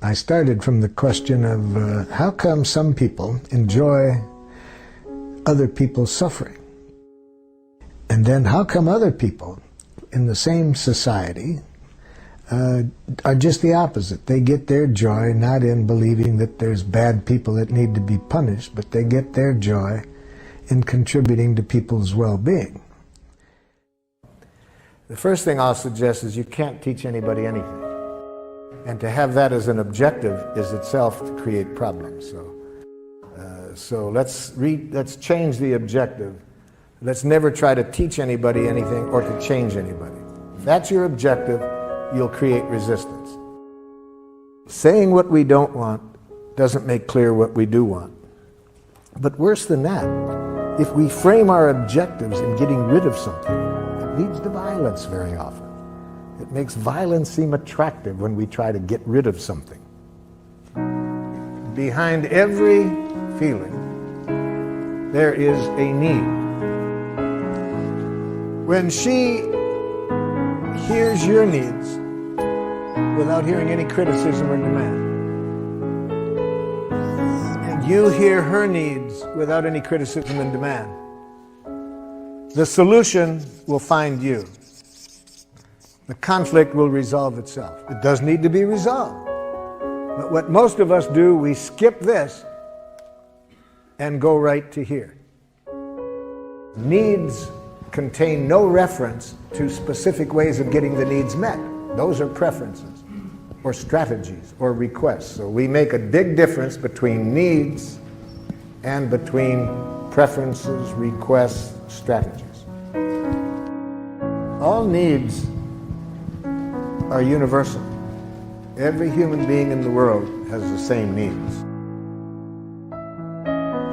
I started from the question of how come some people enjoy other people's suffering? And then how come other people in the same society are just the opposite? They get their joy not in believing that there's bad people that need to be punished, but they get their joy in contributing to people's well-being. The first thing I'll suggest is you can't teach anybody anything. And to have that as an objective is itself to create problems. So let's change the objective. Let's never try to teach anybody anything or to change anybody. If that's your objective, you'll create resistance. Saying what we don't want doesn't make clear what we do want. But worse than that, if we frame our objectives in getting rid of something, it leads to violence very often. It makes violence seem attractive when we try to get rid of something. Behind every feeling, there is a need. When she hears your needs without hearing any criticism or demand, and you hear her needs without any criticism and demand, the solution will find you. The conflict will resolve itself. It does need to be resolved. But what most of us do, we skip this and go right to here. Needs contain no reference to specific ways of getting the needs met. Those are preferences or strategies or requests. So we make a big difference between needs and between preferences, requests, strategies. All needs are universal. Every human being in the world has the same needs.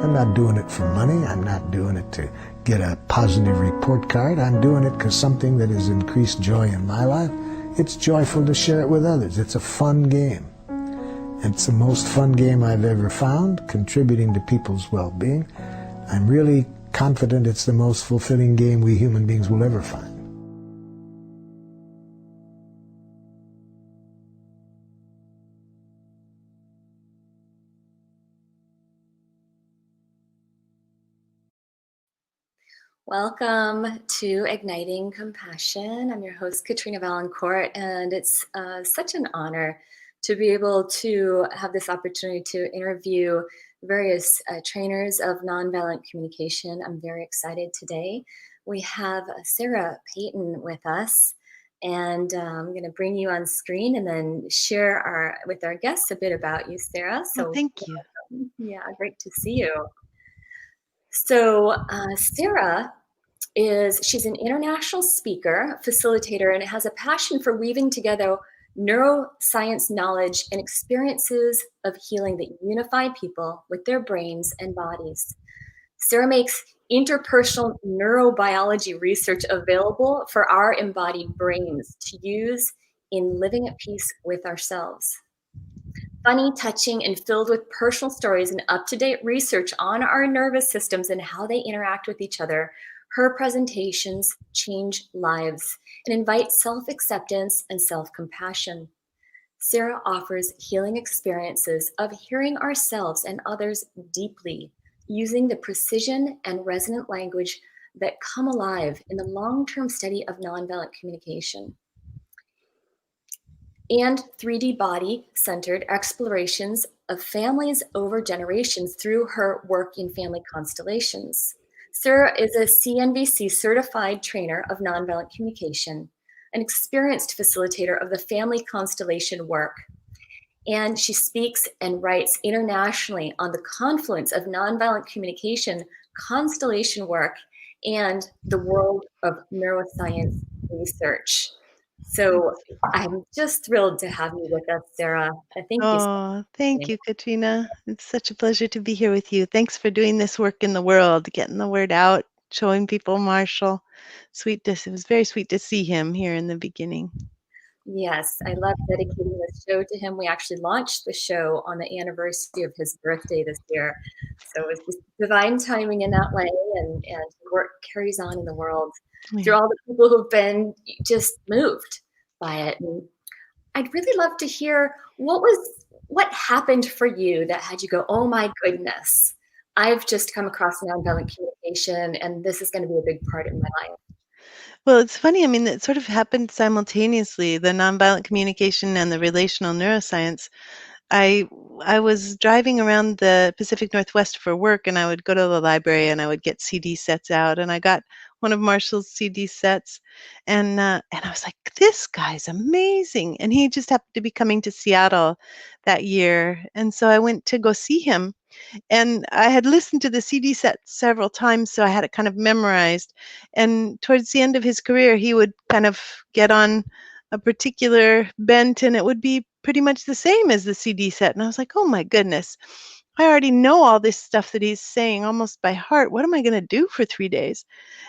I'm not doing it for money. I'm not doing it to get a positive report card. I'm doing it because something that has increased joy in my life, it's joyful to share it with others. It's a fun game. It's the most fun game I've ever found, contributing to people's well-being. I'm really confident it's the most fulfilling game we human beings will ever find. Welcome to Igniting Compassion. I'm your host, Katrina Valancourt, and it's such an honor to be able to have this opportunity to interview various trainers of nonviolent communication. I'm very excited today. We have Sarah Peyton with us, and I'm going to bring you on screen and then share with our guests a bit about you, Sarah. So thank you. Yeah, great to see you. So Sarah she's an international speaker, facilitator, and has a passion for weaving together neuroscience knowledge and experiences of healing that unify people with their brains and bodies. Sarah makes interpersonal neurobiology research available for our embodied brains to use in living at peace with ourselves. Funny, touching, and filled with personal stories and up-to-date research on our nervous systems and how they interact with each other, her presentations change lives and invite self-acceptance and self-compassion. Sarah offers healing experiences of hearing ourselves and others deeply, using the precision and resonant language that come alive in the long-term study of nonviolent communication. And 3D body-centered explorations of families over generations through her work in family constellations. Sarah is a CNVC certified trainer of nonviolent communication, an experienced facilitator of the family constellation work. And she speaks and writes internationally on the confluence of nonviolent communication, constellation work, and the world of neuroscience research. So I'm just thrilled to have you with us, Sarah. Thank you, Katrina. It's such a pleasure to be here with you. Thanks for doing this work in the world, getting the word out, showing people Marshall. It was very sweet to see him here in the beginning. Yes, I love dedicating this show to him. We actually launched the show on the anniversary of his birthday this year. So it was just divine timing in that way, and work carries on in the world through all the people who've been just moved by it. And I'd really love to hear, what was what happened for you that had you go, oh my goodness, I've just come across nonviolent communication and this is going to be a big part of my life? Well, it's funny. I mean, it sort of happened simultaneously, the nonviolent communication and the relational neuroscience. I I was driving around the Pacific Northwest for work, and I would go to the library and I would get CD sets out, and I got one of Marshall's CD sets, and I was like, "This guy's amazing!" And he just happened to be coming to Seattle that year, and so I went to go see him. And I had listened to the CD set several times, so I had it kind of memorized. And towards the end of his career, he would kind of get on a particular bent, and it would be pretty much the same as the CD set. And I was like, oh my goodness, I already know all this stuff that he's saying almost by heart. What am I going to do for 3 days?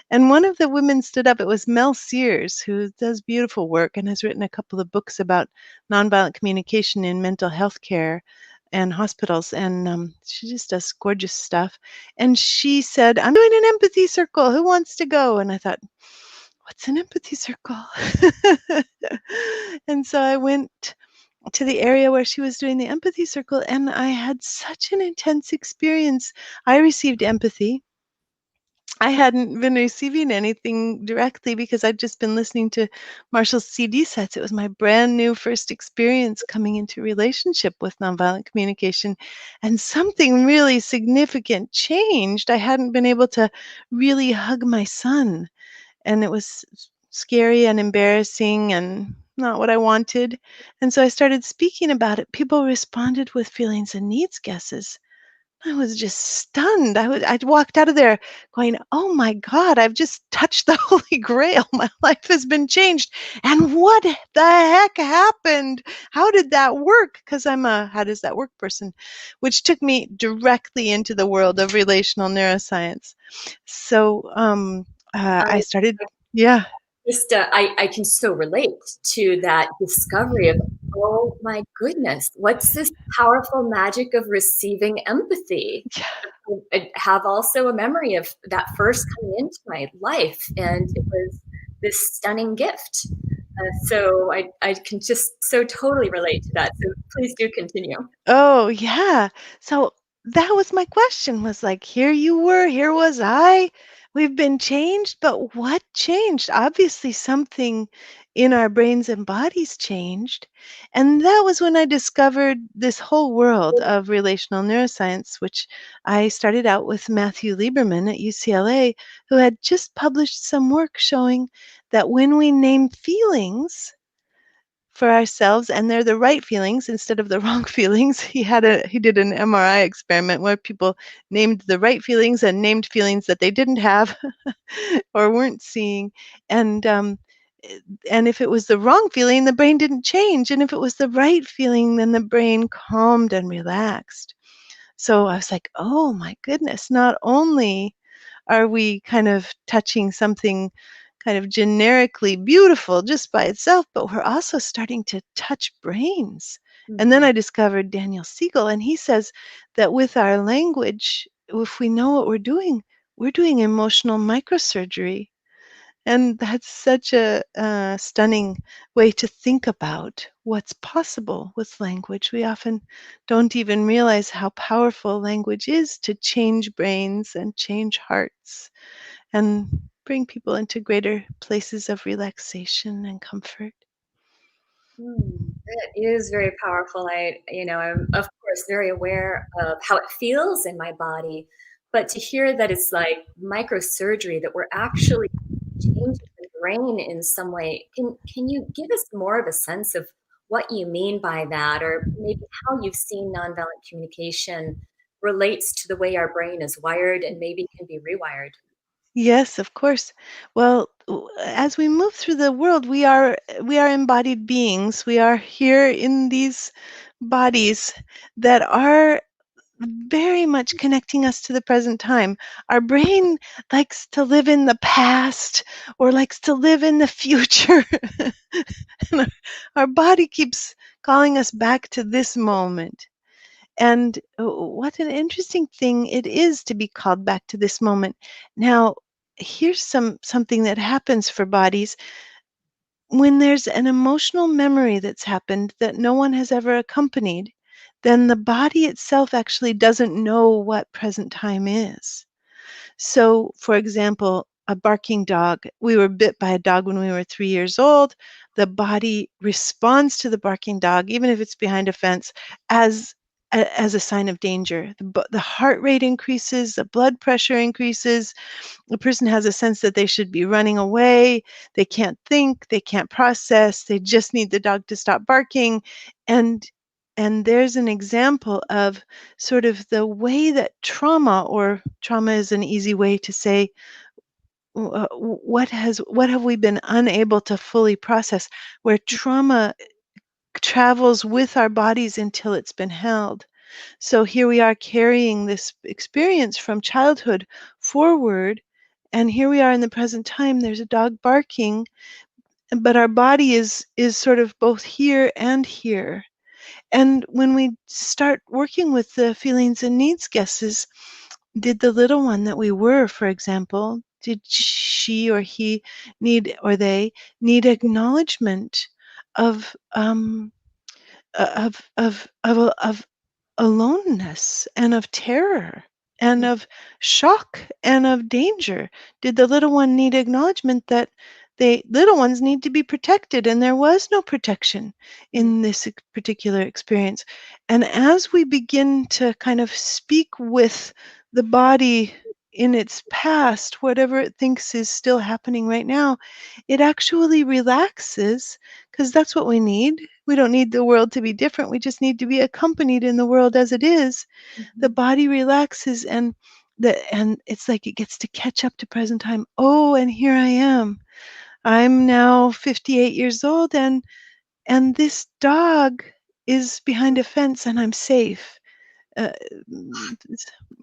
And one of the women stood up. It was Mel Sears, who does beautiful work and has written a couple of books about nonviolent communication in mental health care and hospitals. And she just does gorgeous stuff. And she said, I'm doing an empathy circle. Who wants to go? And I thought, what's an empathy circle? And so I went to the area where she was doing the empathy circle, and I had such an intense experience. I received empathy. I hadn't been receiving anything directly because I'd just been listening to Marshall's CD sets. It was my brand new first experience coming into relationship with nonviolent communication, and something really significant changed. I hadn't been able to really hug my son, and it was scary and embarrassing and not what I wanted. And so I started speaking about it. People responded with feelings and needs guesses. I was just stunned. I'd walked out of there going, "Oh my God, I've just touched the Holy Grail. My life has been changed. And what the heck happened? How did that work?" Because I'm a how does that work person, which took me directly into the world of relational neuroscience. So I I started, yeah. just I can so relate to that discovery of, oh my goodness, what's this powerful magic of receiving empathy? I have also a memory of that first coming into my life, and it was this stunning gift. So I can just so totally relate to that. So please do continue. Oh, yeah. So that was my question, was like, here you were, here was I. We've been changed, but what changed? Obviously, something in our brains and bodies changed. And that was when I discovered this whole world of relational neuroscience, which I started out with Matthew Lieberman at UCLA, who had just published some work showing that when we name feelings, for ourselves, and they're the right feelings instead of the wrong feelings. He did an MRI experiment where people named the right feelings and named feelings that they didn't have or weren't seeing. And eh, and if it was the wrong feeling, the brain didn't change. And if it was the right feeling, then the brain calmed and relaxed. So I was like, oh my goodness, not only are we kind of touching something kind of generically beautiful just by itself, but we're also starting to touch brains. And then Mhm. I discovered Daniel Siegel, and he says that with our language, if we know what we're doing emotional microsurgery. And that's such a stunning way to think about what's possible with language. We often don't even realize how powerful language is to change brains and change hearts and bring people into greater places of relaxation and comfort. That is very powerful. I'm of course very aware of how it feels in my body, but to hear that it's like microsurgery, that we're actually changing the brain in some way. Can you give us more of a sense of what you mean by that, or maybe how you've seen nonviolent communication relates to the way our brain is wired and maybe can be rewired? Yes, of course. Well, as we move through the world, we are embodied beings. We are here in these bodies that are very much connecting us to the present time. Our brain likes to live in the past or likes to live in the future. And our body keeps calling us back to this moment. And what an interesting thing it is to be called back to this moment. Now, here's something that happens for bodies when there's an emotional memory that's happened that no one has ever accompanied. then the body itself actually doesn't know what present time is. So, for example, a barking dog. We were bit by a dog when we were 3 years old. The body responds to the barking dog, even if it's behind a fence, as as a sign of danger. The heart rate increases, the blood pressure increases. The person has a sense that they should be running away. They can't think, they can't process. They just need the dog to stop barking. And and there's an example of sort of the way that trauma, or trauma is an easy way to say, what have we been unable to fully process, where trauma travels with our bodies until it's been held. So here we are carrying this experience from childhood forward, and here we are in the present time. There's a dog barking, but our body is sort of both here and here. And when we start working with the feelings and needs guesses, did the little one that we were, for example, did she or he need, or they need acknowledgement of of aloneness and of terror and of shock and of danger? Did the little one need acknowledgement that they little ones need to be protected, and there was no protection in this particular experience? And as we begin to kind of speak with the body in its past, whatever it thinks is still happening right now, it actually relaxes, because that's what we need. We don't need the world to be different. We just need to be accompanied in the world as it is. The body relaxes, and it's like it gets to catch up to present time. Oh, and here I am. I'm now 58 years old, and this dog is behind a fence, and I'm safe. Uh,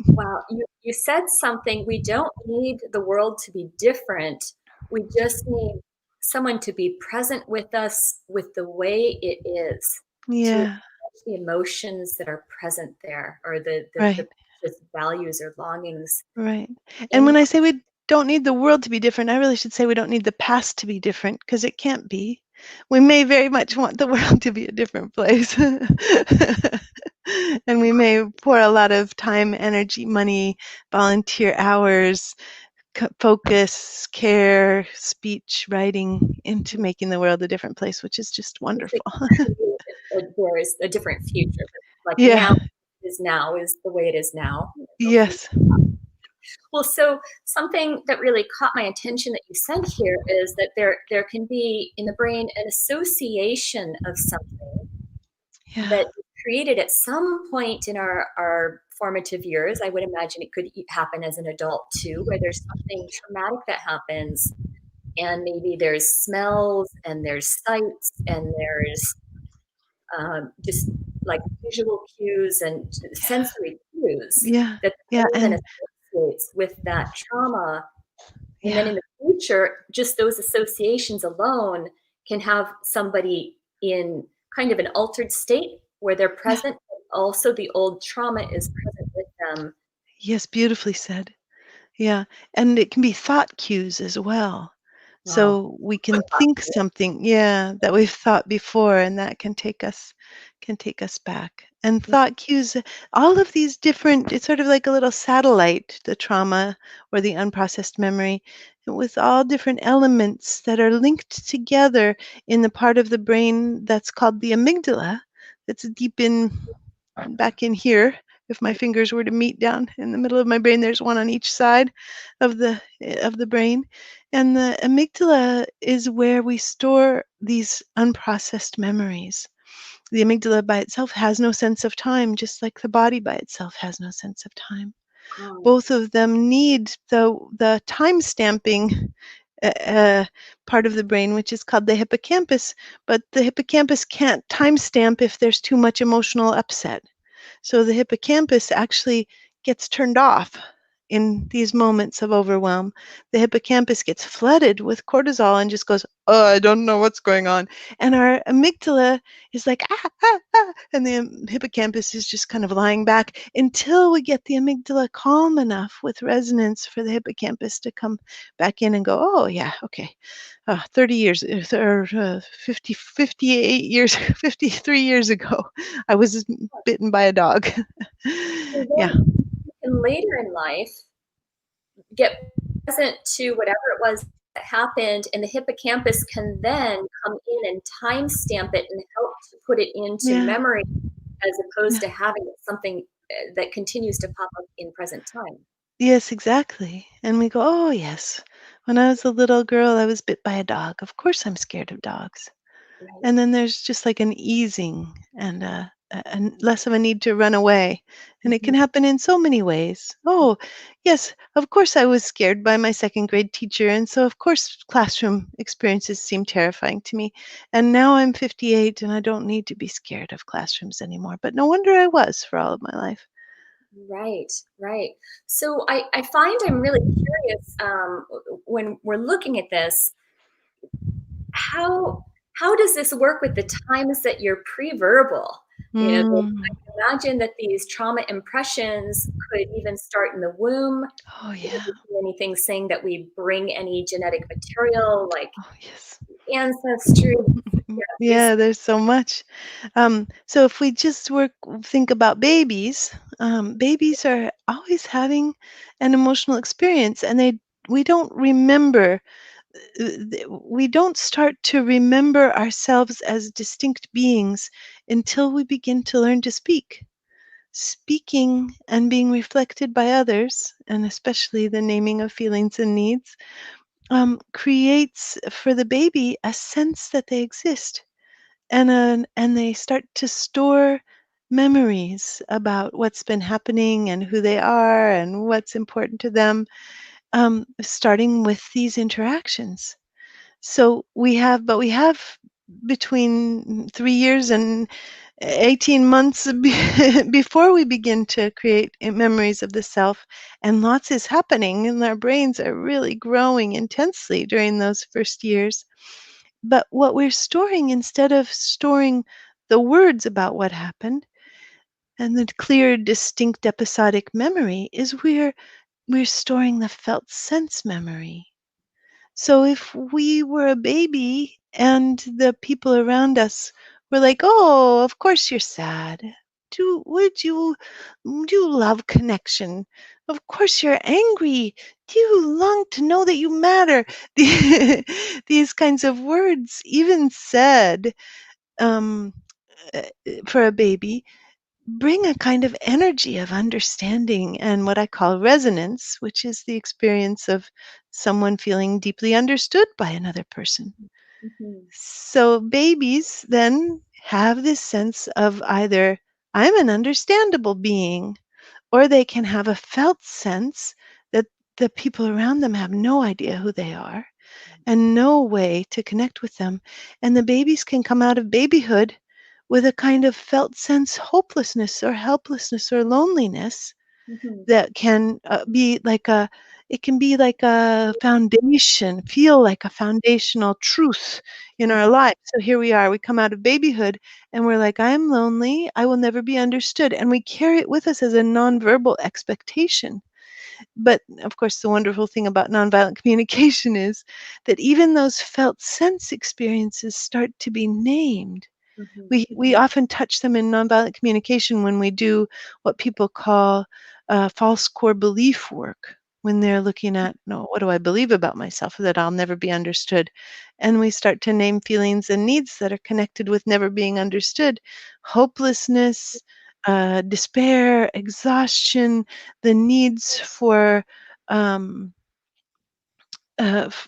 Wow, you said something. We don't need the world to be different. We just need someone to be present with us with the way it is, to yeah, acknowledge the emotions that are present there, or the right. just values or longings Right. And in when I say we don't need the world to be different, I really should say we don't need the past to be different, because it can't be. We may very much want the world to be a different place. And we may pour a lot of time, energy, money, volunteer hours, focus, care, speech, writing into making the world a different place, which is just wonderful. there is a different future. But like Yeah. now is the way it is now. No future. Yes. Well, so something that really caught my attention that you said here is that there can be in the brain an association of something Yeah. that is created at some point in our formative years. I would imagine it could happen as an adult too, where there's something traumatic that happens, and maybe there's smells and there's sights and there's just like visual cues and sensory cues Yeah. that the Yeah. brain then And associates with that trauma. And then yeah. in the future, just those associations alone can have somebody in kind of an altered state where they're Yeah. present, but also the old trauma is present with them. Yes, beautifully said. Yeah, and it can be thought cues as well. Wow. So we can think something, yeah, that we've thought before, and that can take us back. And thought cues, all of these different, it's sort of like a little satellite, the trauma or the unprocessed memory, with all different elements that are linked together in the part of the brain that's called the amygdala, that's deep in back in here. If my fingers were to meet down in the middle of my brain, there's one on each side of the brain. And the amygdala is where we store these unprocessed memories. The amygdala by itself has no sense of time, just like the body by itself has no sense of time. Wow. Both of them need the time stamping part of the brain, which is called the hippocampus, but the hippocampus can't timestamp if there's too much emotional upset. So the hippocampus actually gets turned off in these moments of overwhelm, the hippocampus gets flooded with cortisol and just goes, oh, I don't know what's going on. And our amygdala is like, ah, ah, ah. And the hippocampus is just kind of lying back until we get the amygdala calm enough with resonance for the hippocampus to come back in and go, oh, yeah, okay. 30 years or 50, 58 years, 53 years ago, I was bitten by a dog. And Yeah. then and later in life, get present to whatever it was that happened, and the hippocampus can then come in and timestamp it and help to put it into Yeah. memory, as opposed Yeah. to having something that continues to pop up in present time. Yes, exactly. And we go, oh, yes. When I was a little girl, I was bit by a dog. Of course, I'm scared of dogs. Right. And then there's just like an easing and less of a need to run away. And it Mhm. can happen in so many ways. Oh, yes, of course, I was scared by my second grade teacher. And so, of course, classroom experiences seem terrifying to me. And now I'm 58 and I don't need to be scared of classrooms anymore. But no wonder I was for all of my life. Right, right. So I find I'm really curious, when we're looking at this, how how does this work with the times that you're pre-verbal? You know, Mm. I imagine that these trauma impressions could even start in the womb. Oh, You know, yeah. do you see anything saying that we bring any genetic material like Oh, yes. ancestry? Yeah, these. Yeah, there's so much. So if we just think about babies, babies are always having an emotional experience, and we don't remember. We don't start to remember ourselves as distinct beings until we begin to learn to speak. Speaking and being reflected by others, and especially the naming of feelings and needs, creates for the baby a sense that they exist, and they start to store memories about what's been happening and who they are and what's important to them, starting with these interactions. So we have between 3 years and 18 months before we begin to create memories of the self, and lots is happening, and our brains are really growing intensely during those first years. But what we're storing, instead of storing the words about what happened and the clear, distinct episodic memory, is we're storing the felt sense memory. So if we were a baby and the people around us were like, "Oh, of course you're sad. Do you love connection? Of course you're angry. Do you long to know that you matter?" These kinds of words, even said um, uh, for a baby, bring a kind of energy of understanding and what I call resonance, which is the experience of someone feeling deeply understood by another person. Mhm, So babies then have this sense of either I'm an understandable being, or they can have a felt sense that the people around them have no idea who they are and no way to connect with them. And the babies can come out of babyhood with a kind of felt sense hopelessness or helplessness or loneliness mhm, that can be like a it can be like a foundation, feel like a foundational truth in our mhm, life. So here we are, we come out of babyhood and we're like, I'm lonely, I will never be understood. And we carry it with us as a nonverbal expectation. But of course, the wonderful thing about nonviolent communication is that even those felt sense experiences start to be named. mhm, We often touch them in nonviolent communication when we do what people call false core belief work. When they're looking at, no, what do I believe about myself that I'll never be understood? And we start to name feelings and needs that are connected with never being understood: hopelessness, despair, exhaustion, the needs for. Um,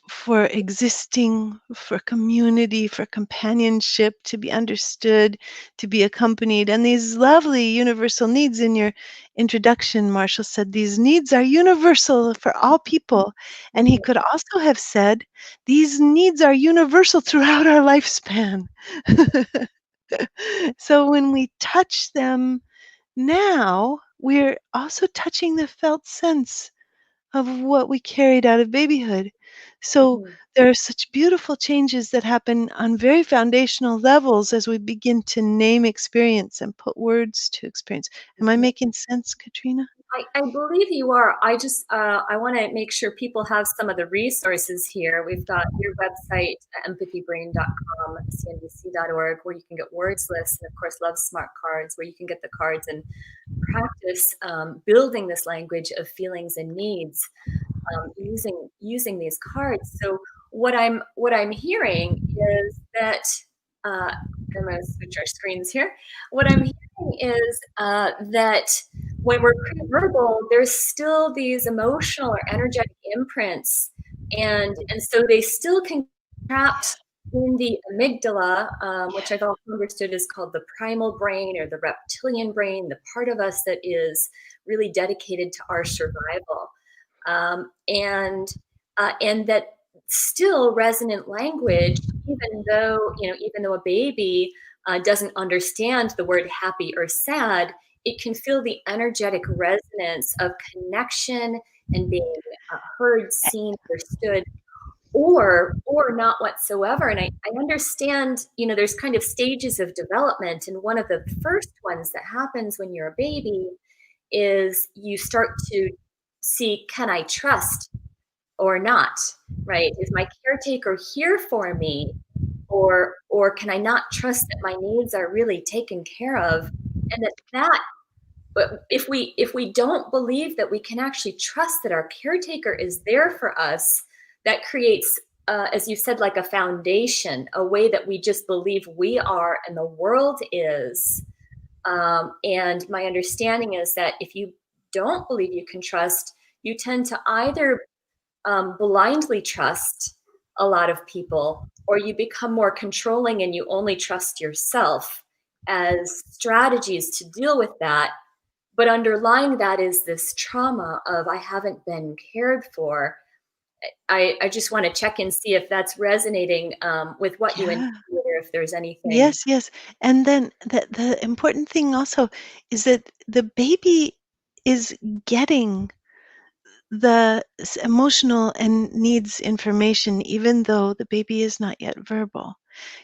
for existing, for community, for companionship, to be understood, to be accompanied. And these lovely universal needs in your introduction, Marshall said, these needs are universal for all people. And he mhm, could also have said, these needs are universal throughout our lifespan. So when we touch them now, we're also touching the felt sense of what we carried out of babyhood. So Mhm. there are such beautiful changes that happen on very foundational levels as we begin to name experience and put words to experience. Am I Mhm. making sense, Katrina? I believe you are. I just I want to make sure people have some of the resources here. We've got your website, empathybrain.com, cnbc.org, where you can get words lists, and of course, Love Smart cards, where you can get the cards and practice building this language of feelings and needs using these cards. So what I'm hearing is that I'm going to switch our screens here. What I'm hearing is that when we're pre-verbal, there's still these emotional or energetic imprints, and so they still can be trapped in the amygdala, which I've also understood is called the primal brain or the reptilian brain, the part of us that is really dedicated to our survival. And that still resonant language, even though a baby doesn't understand the word happy or sad, it can feel the energetic resonance of connection and being heard, seen, understood, or not whatsoever. And I understand, there's kind of stages of development, and one of the first ones that happens when you're a baby is you start to see, can I trust or not, right? Is my caretaker here for me, or can I not trust that my needs are really taken care of? And but if we don't believe that we can actually trust that our caretaker is there for us, that creates, as you said, like a foundation, a way that we just believe we are and the world is. And my understanding is that if you don't believe you can trust, you tend to either blindly trust a lot of people, or you become more controlling and you only trust yourself as strategies to deal with that. But underlying that is this trauma of, I haven't been cared for. I just want to check and see if that's resonating with what you Yeah. indicated, or if there's anything. Yes, yes. And then the important thing also is that the baby is getting the emotional and needs information, even though the baby is not yet verbal,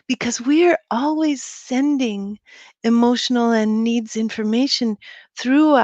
because we're always sending emotional and needs information through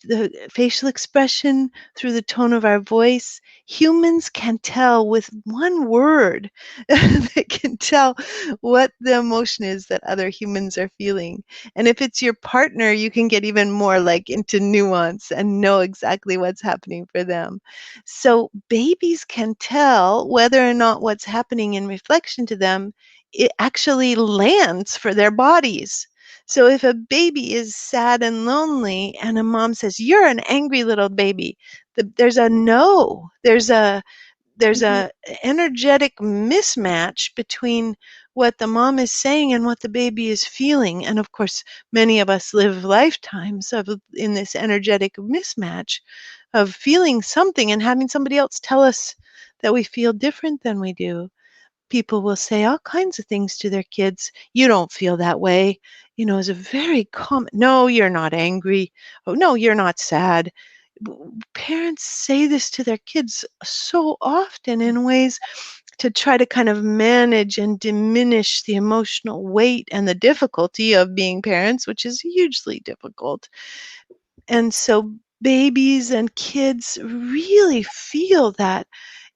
the facial expression, through the tone of our voice. Humans can tell with one word. They can tell what the emotion is that other humans are feeling. And if it's your partner, you can get even more like into nuance and know exactly what's happening for them. So babies can tell whether or not what's happening in reflection to them, it actually lands for their bodies. So if a baby is sad and lonely and a mom says, "You're an angry little baby," there's a no. There's a energetic mismatch between what the mom is saying and what the baby is feeling. And of course, many of us live lifetimes in this energetic mismatch of feeling something and having somebody else tell us that we feel different than we do. People will say all kinds of things to their kids. "You don't feel that way." Is a very common, "No, you're not angry." "Oh, no, you're not sad." Parents say this to their kids so often in ways to try to kind of manage and diminish the emotional weight and the difficulty of being parents, which is hugely difficult. And so babies and kids really feel that.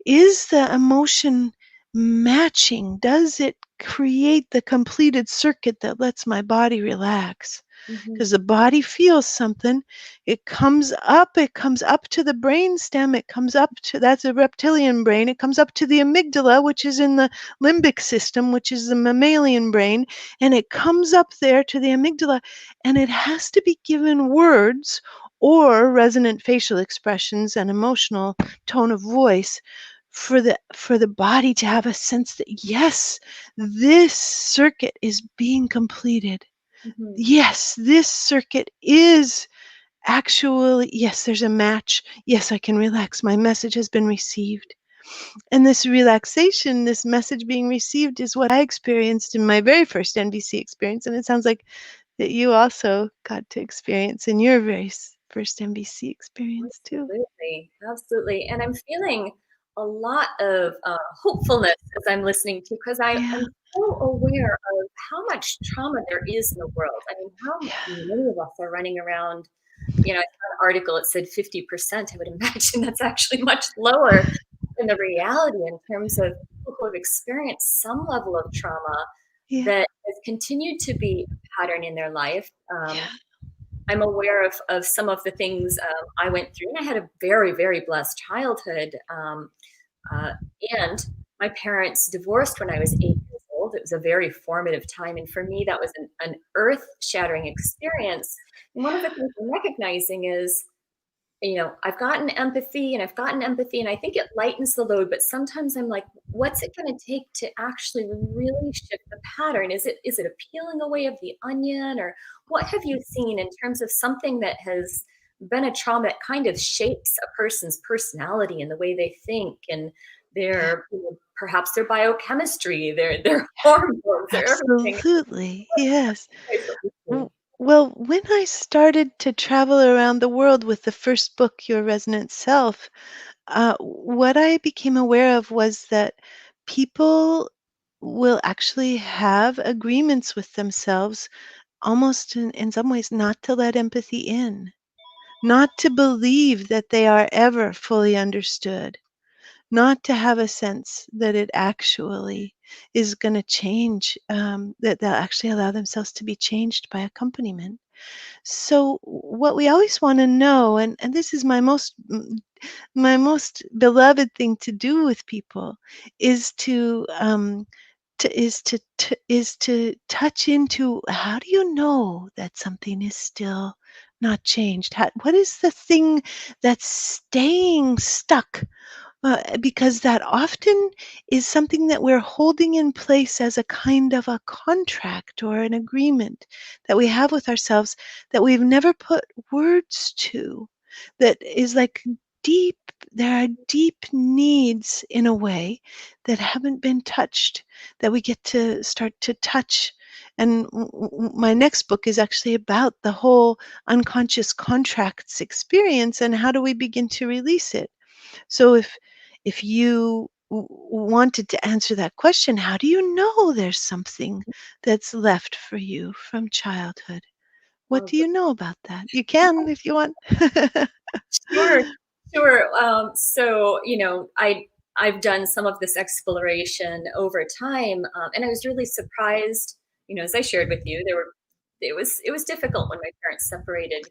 Is the emotion matching? Does it create the completed circuit that lets my body relax? Because the body feels something. It comes up to the brain stem. That's a reptilian brain. It comes up to the amygdala, which is in the limbic system, which is the mammalian brain. And it comes up there to the amygdala, and it has to be given words or resonant facial expressions and emotional tone of voice for the body to have a sense that, yes, this circuit is being completed. Mhm. Yes, this circuit is actually, yes, there's a match. Yes, I can relax. My message has been received. And this relaxation, this message being received, is what I experienced in my very first NVC experience. And it sounds like that you also got to experience in your very first NVC experience too. Absolutely, absolutely. And I'm feeling a lot of hopefulness as I'm listening to, because Yeah, I'm so aware of how much trauma there is in the world. I mean, how yeah, many of us are running around, I saw an article, it said 50%. I would imagine that's actually much lower than the reality in terms of people who have experienced some level of trauma yeah, that has continued to be a pattern in their life. yeah, I'm aware of some of the things I went through, and I had a very, very blessed childhood. Uh, and my parents divorced when I was 8 years old. It was a very formative time, and for me, that was an earth-shattering experience. And one of the things I'm recognizing is, I've gotten empathy and I've gotten empathy, and I think it lightens the load. But sometimes I'm like, what's it going to take to actually really shift the pattern? Is it a peeling away of the onion, or what have you seen in terms of something that has been a trauma that kind of shapes a person's personality and the way they think and yeah. their perhaps their biochemistry, their hormones, their everything? Absolutely, yes. What you W- see. Well, when I started to travel around the world with the first book, Your Resonant Self, what I became aware of was that people will actually have agreements with themselves, almost in some ways, not to let empathy in, not to believe that they are ever fully understood, not to have a sense that it actually is going to change, that they'll actually allow themselves to be changed by accompaniment. So what we always want to know, and this is my most beloved thing to do with people, is to touch into, how do you know that something is still not changed? What is the thing that's staying stuck? Because that often is something that we're holding in place as a kind of a contract or an agreement that we have with ourselves that we've never put words to, that is like deep, there are deep needs in a way that haven't been touched, that we get to start to touch. And my next book is actually about the whole unconscious contracts experience and how do we begin to release it. So if you wanted to answer that question, how do you know there's something that's left for you from childhood? What Oh, do you know about that? You can if you want. sure, sure. So, I've done some of this exploration over time, and I was really surprised. As I shared with you, it was difficult when my parents separated,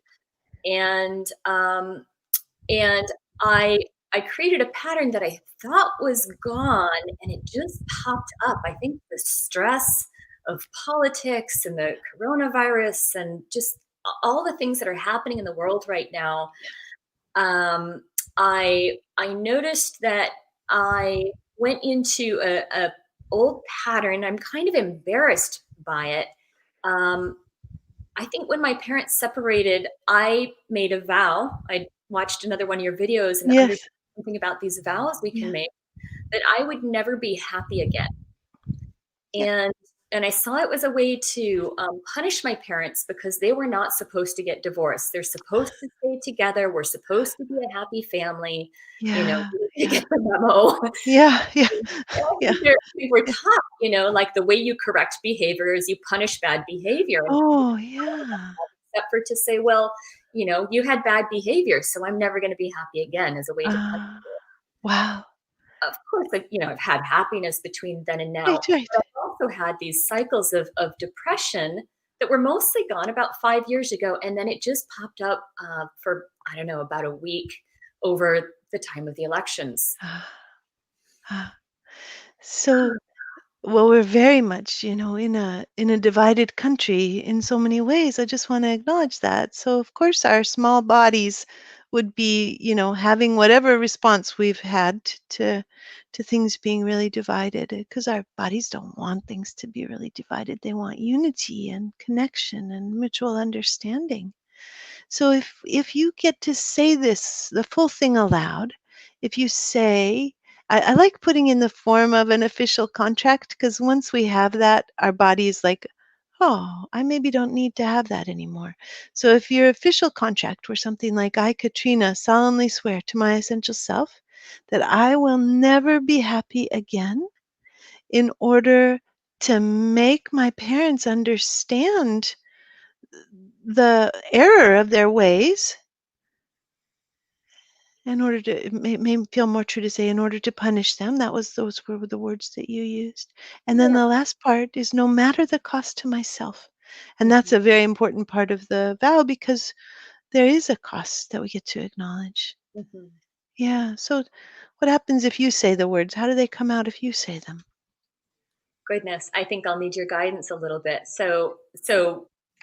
and and I I created a pattern that I thought was gone, and it just popped up. I think the stress of politics and the coronavirus and just all the things that are happening in the world right now. I noticed that I went into a old pattern. I'm kind of embarrassed by it. Um, I think when my parents separated, I made a vow. I watched another one of your videos and understood Yes. something about these vows we can Yeah. make, that I would never be happy again. Yeah. And I saw it was a way to punish my parents because they were not supposed to get divorced. They're supposed to stay together. We're supposed to be a happy family. Yeah. You Yeah. get the memo. Yeah. Yeah. Yeah. We were taught, like the way you correct behavior is you punish bad behavior. And Oh, yeah. except for to say, well, you had bad behavior, so I'm never going to be happy again, as a way to punish. Uh, wow. Of course, like, I've had happiness between then and now, Right, right. but I've also had these cycles of depression that were mostly gone about 5 years ago, and then it just popped up for, I don't know, about a week over the time of the elections. Ah, ah. So, well, we're very much, in a divided country in so many ways. I just want to acknowledge that. So, of course, our small bodies would be, having whatever response we've had to things being really divided, because our bodies don't want things to be really divided. They want unity and connection and mutual understanding. So if you get to say this, the full thing aloud, if you say, I like putting in the form of an official contract, because once we have that, our body is like, oh, I maybe don't need to have that anymore. So if your official contract were something like, I, Katrina, solemnly swear to my essential self that I will never be happy again in order to make my parents understand the error of their ways, in order to, it may feel more true to say, in order to punish them. Those were the words that you used. And then Yeah. the last part is, no matter the cost to myself. And that's Mhm. a very important part of the vow, because there is a cost that we get to acknowledge. Mhm. Yeah. So what happens if you say the words? How do they come out if you say them? Goodness, I think I'll need your guidance a little bit. So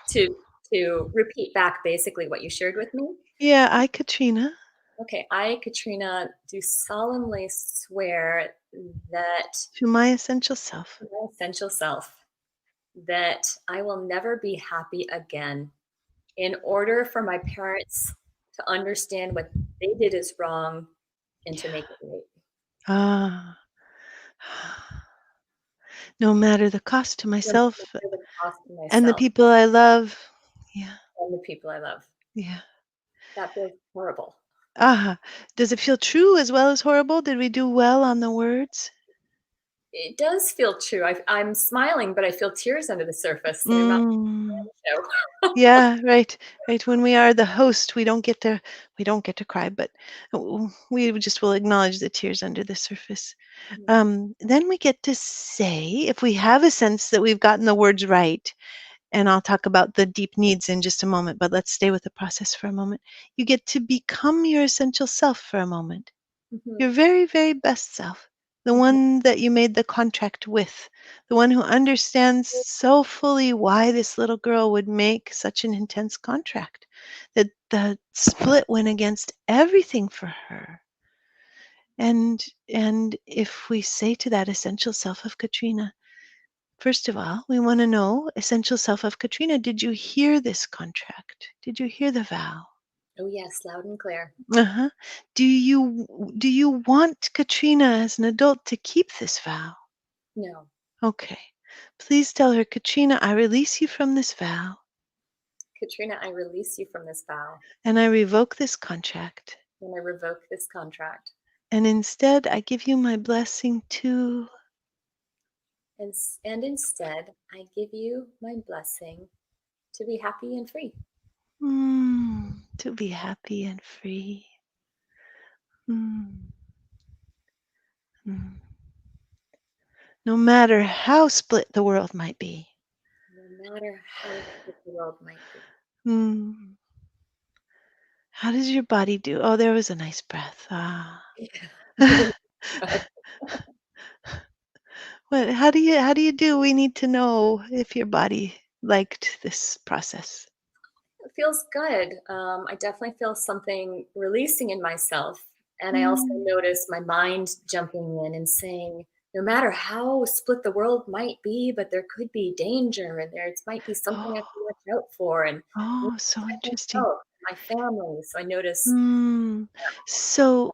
to repeat back basically what you shared with me. Yeah, I, Katrina, Okay, I, Katrina, do solemnly swear that to my essential self. my essential self, that I will never be happy again in order for my parents to understand what they did is wrong and to make it right. Ah. No matter the cost to No myself matter the cost to and the myself people I love. Yeah, and the people I love. yeah. That feels horrible. Ah, does it feel true as well as horrible? Did we do well on the words? It does feel true. I'm smiling, but I feel tears under the surface, and I'm not Mm. show. Yeah, right, right. When we are the host, we don't get to cry, but we just will acknowledge the tears under the surface. Mhm. Then we get to say, if we have a sense that we've gotten the words right, and I'll talk about the deep needs in just a moment, but let's stay with the process for a moment. You get to become your essential self for a moment. Mhm. Your very, very best self, the Mhm. one that you made the contract with, the one who understands so fully why this little girl would make such an intense contract, that the split went against everything for her. And if we say to that essential self of Katrina, first of all, we want to know, essential self of Katrina, did you hear this contract? Did you hear the vow? Oh yes, loud and clear. Uh-huh. Do you want Katrina as an adult to keep this vow? No, Okay. Please tell her, Katrina, I release you from this vow, Katrina, I release you from this vow, and I revoke this contract. and I revoke this contract. And instead, I give you my blessing to And instead, I give you my blessing to be happy and free. to be happy and free. Mm, mm. No matter how split the world might be. No matter how sick the world might be. Mm. How does your body do? Oh, there was a nice breath. Ah. Yeah. What? How do you do? We need to know if your body liked this process. It feels good. I definitely feel something releasing in myself. And I also Mm. notice my mind jumping in and saying, no matter how split the world might be, but there could be danger and there might be something I have to Oh, watch out for and oh, so interesting. myself, my family. So I notice, Mm. So,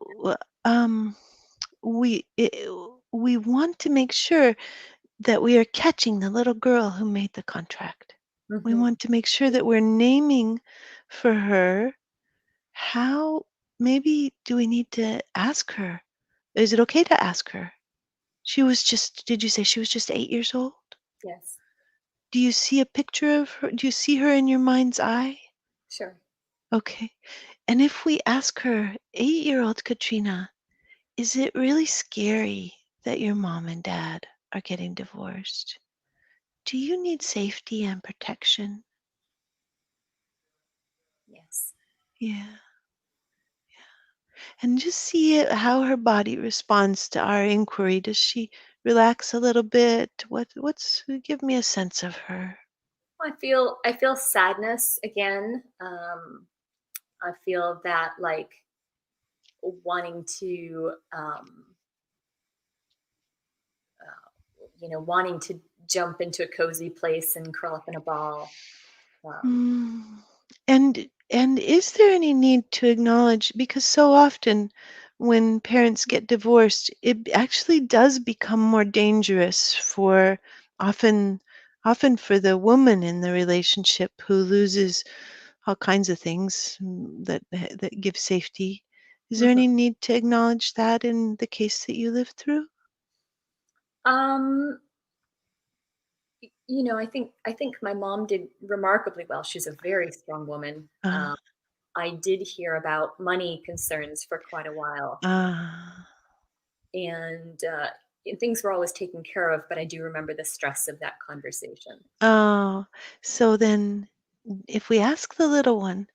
um, we want to make sure that we are catching the little girl who made the contract. We mhm, want to make sure that we're naming for her. How, maybe do we need to ask her? Is it okay to ask her? Did you say she was just 8 years old? yes, Do you see a picture of her? Do you see her in your mind's eye? sure. Okay. And if we ask her, 8-year-old Katrina, is it really scary that your mom and dad are getting divorced? Do you need safety and protection? Yes. Yeah. And just see how her body responds to our inquiry. Does she relax a little bit? Give me a sense of her. I feel sadness again. I feel that like wanting to wanting to jump into a cozy place and curl up in a ball. Um, Mm. And is there any need to acknowledge, because so often when parents get divorced, it actually does become more dangerous for, often, often for the woman in the relationship who loses all kinds of things that give safety. Is there Mhm. any need to acknowledge that in the case that you lived through? Um, I think my mom did remarkably well. She's a very strong woman. Uh, I did hear about money concerns for quite a while, uh, and things were always taken care of, but I do remember the stress of that conversation. oh, so then if we ask the little one,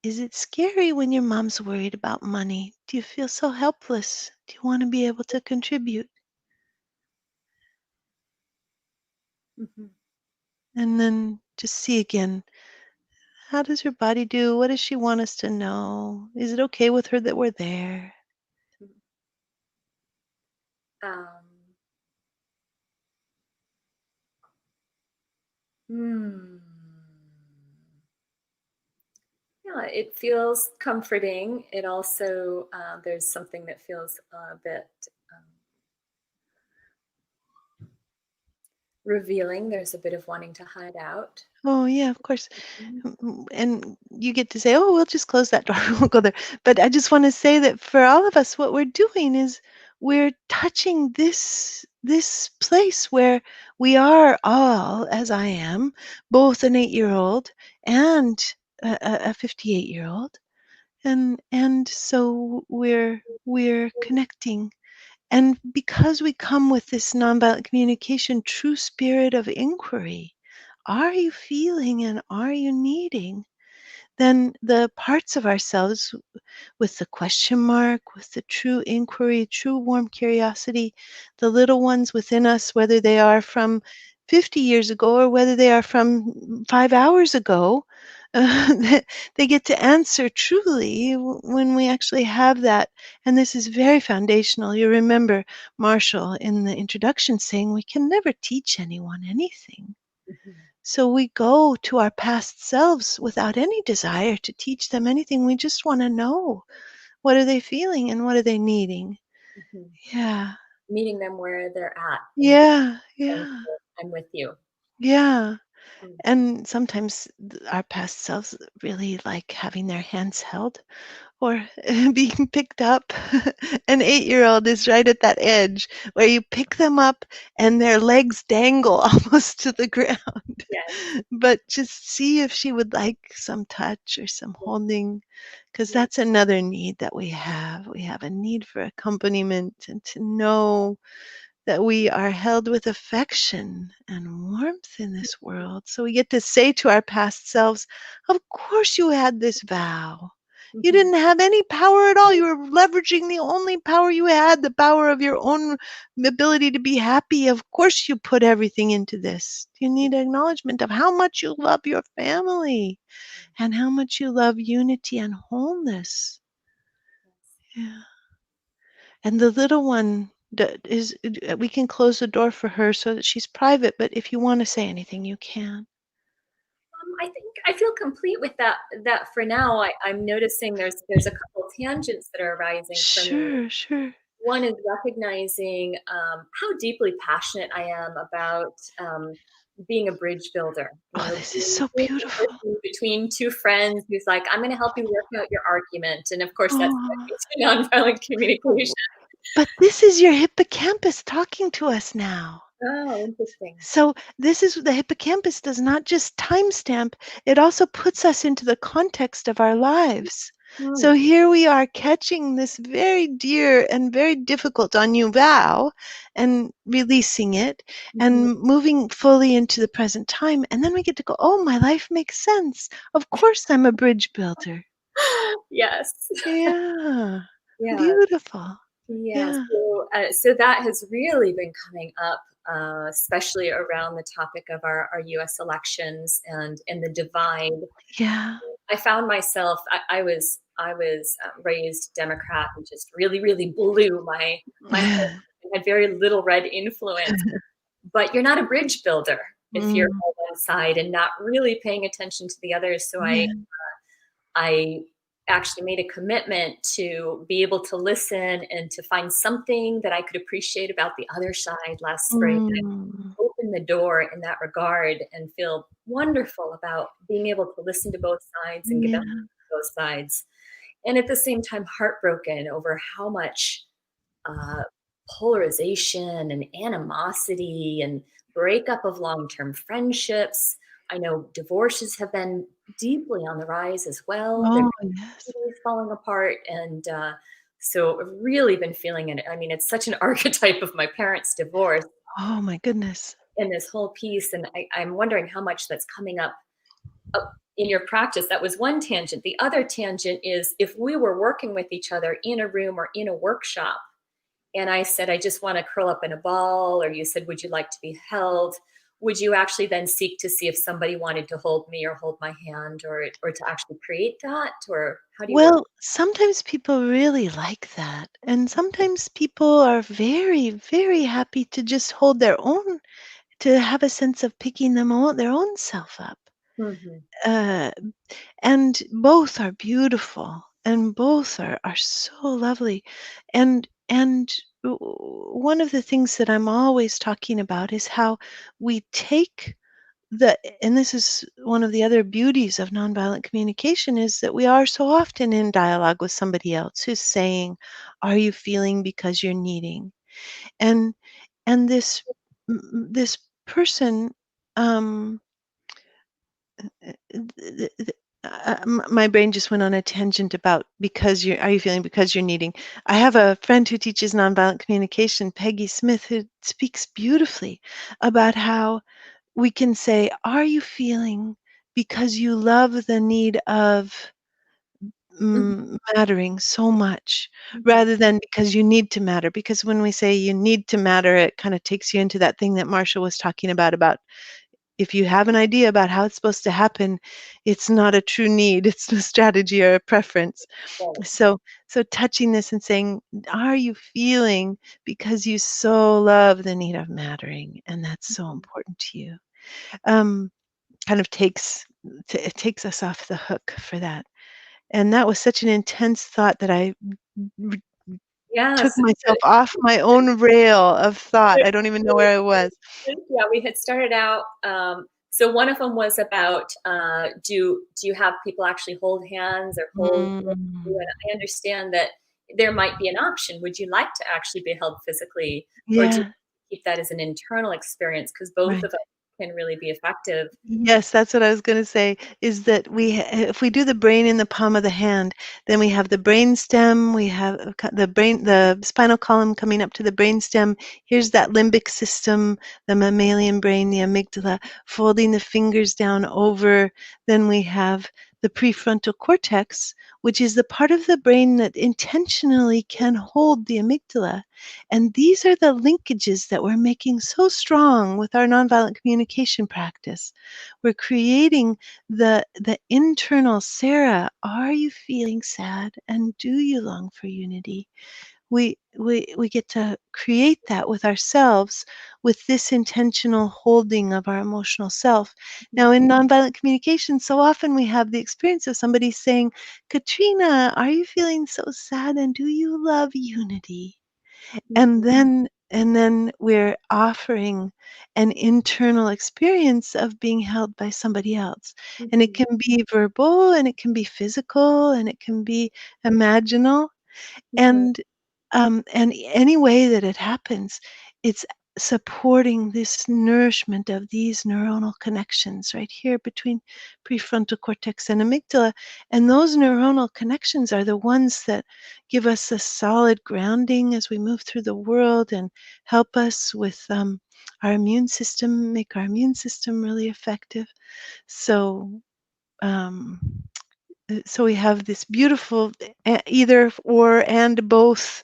is it scary when your mom's worried about money? Do you feel so helpless? Do you want to be able to contribute? Mhm. And then just see again, how does her body do? What does she want us to know? Is it okay with her that we're there? Um, hmm. Yeah, it feels comforting. It also, there's something that feels a bit um, revealing. There's a bit of wanting to hide out. Oh, yeah, of course. Mhm. And you get to say, "Oh, we'll just close that door. We won't go there." But I just want to say that for all of us, what we're doing is we're touching this place where we are all, as I am, both an 8-year-old and a 58-year-old, and so we're connecting. And because we come with this nonviolent communication, true spirit of inquiry, are you feeling and are you needing? Then the parts of ourselves with the question mark, with the true inquiry, true warm curiosity, the little ones within us, whether they are from 50 years ago or whether they are from 5 hours ago, they get to answer truly when we actually have that. And this is very foundational. You remember Marshall in the introduction saying, we can never teach anyone anything. Mhm. So we go to our past selves without any desire to teach them anything. We just want to know, what are they feeling and what are they needing? Mhm. Yeah. Meeting them where they're at and just Yeah. saying, Yeah. I'm with you. Yeah. Mhm. And sometimes our past selves really like having their hands held or being picked up. An 8-year-old is right at that edge where you pick them up and their legs dangle almost to the ground. Yes. But just see if she would like some touch or some Yes. holding, because Yes. that's another need that we have. We have a need for accompaniment and to know that we are held with affection and warmth in this world. So we get to say to our past selves, of course you had this vow. You Mhm. didn't have any power at all. You were leveraging the only power you had, the power of your own ability to be happy. Of course you put everything into this. You need acknowledgement of how much you love your family and how much you love unity and wholeness. Yeah. And the little one we can close the door for her so that she's private, but if you want to say anything, you can. I think I feel complete with that for now. I'm noticing there's a couple tangents that are arising for me. Sure, sure. One is recognizing how deeply passionate I am about being a bridge builder. Oh, this is Being so the beautiful. person between two friends who's like, I'm going to help you work out your argument, and of course that's Oh, nonviolent communication. but this is your hippocampus talking to us now. Oh, interesting. So this is the hippocampus does not just timestamp, it also puts us into the context of our lives. So Hmm. here we are catching this very dear and very difficult on you vow and releasing it Mhm. and moving fully into the present time. And then we get to go, oh, my life makes sense. Of course, I'm a bridge builder. Yes. Yeah. Yeah. Beautiful. Yeah, Yeah. so that has really been coming up, especially around the topic of our U.S. elections and the divide. Yeah. I found myself, I was raised Democrat and just really, really blew my whole, had very little red influence. But you're not a bridge builder if you're Mm, on one side and not really paying attention to the others. So I yeah. I actually made a commitment to be able to listen and to find something that I could appreciate about the other side last spring. Mm. I opened open the door in that regard and feel wonderful about being able to listen to both sides and give Yeah. out both sides. And at the same time, heartbroken over how much uh, polarization and animosity and breakup of long-term friendships. I know divorces have been deeply on the rise as well. They're Oh, yes. falling apart, and so I've really been feeling it. I mean, it's such an archetype of my parents' divorce Oh, my goodness. in this whole piece, and I'm wondering how much that's coming up in your practice. That was one tangent. The other tangent is if we were working with each other in a room or in a workshop, and I said, I just want to curl up in a ball, or you said, would you like to be held? Would you actually then seek to see if somebody wanted to hold me or hold my hand, or to actually create that? Or how do you work? Well, sometimes people really like that. And sometimes people are very, very happy to just hold their own, to have a sense of picking their own self up. Mhm. Uh, and both are beautiful and both are so lovely. And one of the things that I'm always talking about is how we take and this is one of the other beauties of nonviolent communication, is that we are so often in dialogue with somebody else who's saying, are you feeling because you're needing? And and this person, um my brain just went on a tangent about, because you are you feeling because you're needing. I have a friend who teaches nonviolent communication, Peggy Smith, who speaks beautifully about how we can say, are you feeling because you love the need of Mhm. mattering so much, Mhm. rather than because you need to matter? Because when we say you need to matter, it kind of takes you into that thing that Marsha was talking about if you have an idea about how it's supposed to happen, it's not a true need, it's a strategy or a preference. Right. So touching this and saying, are you feeling because you so love the need of mattering, and that's so Mhm. important to you? Um, Kind of it takes us off the hook for that. And that was such an intense thought that I r- took Yes. myself off my own rail of thought. I don't even know where I was. Yeah, we had started out. So one of them was about do you have people actually hold hands or hold you? And Mm, I understand that there might be an option. Would you like to actually be held physically, or do you yeah, keep that as an internal experience? Because both right. of them can really be effective. Yes, that's what I was going to say, is that if we do the brain in the palm of the hand, then we have the brain stem, we have the spinal column coming up to the brain stem. Here's that limbic system, the mammalian brain, the amygdala, folding the fingers down over. Then we have the prefrontal cortex, which is the part of the brain that intentionally can hold the amygdala. And these are the linkages that we're making so strong with our nonviolent communication practice. We're creating the internal Sarah. Are you feeling sad? And do you long for unity? We get to create that with ourselves, with this intentional holding of our emotional self. Now, in nonviolent communication, so often we have the experience of somebody saying, Katrina, are you feeling so sad? And do you love unity? Mhm. And then we're offering an internal experience of being held by somebody else. And it Mhm. can be verbal, and it can be physical, and it can be imaginal. Mhm. And any way that it happens, it's supporting this nourishment of these neuronal connections right here between prefrontal cortex and amygdala. And those neuronal connections are the ones that give us a solid grounding as we move through the world, and help us with our immune system, make our immune system really effective. So um, so we have this beautiful either or and both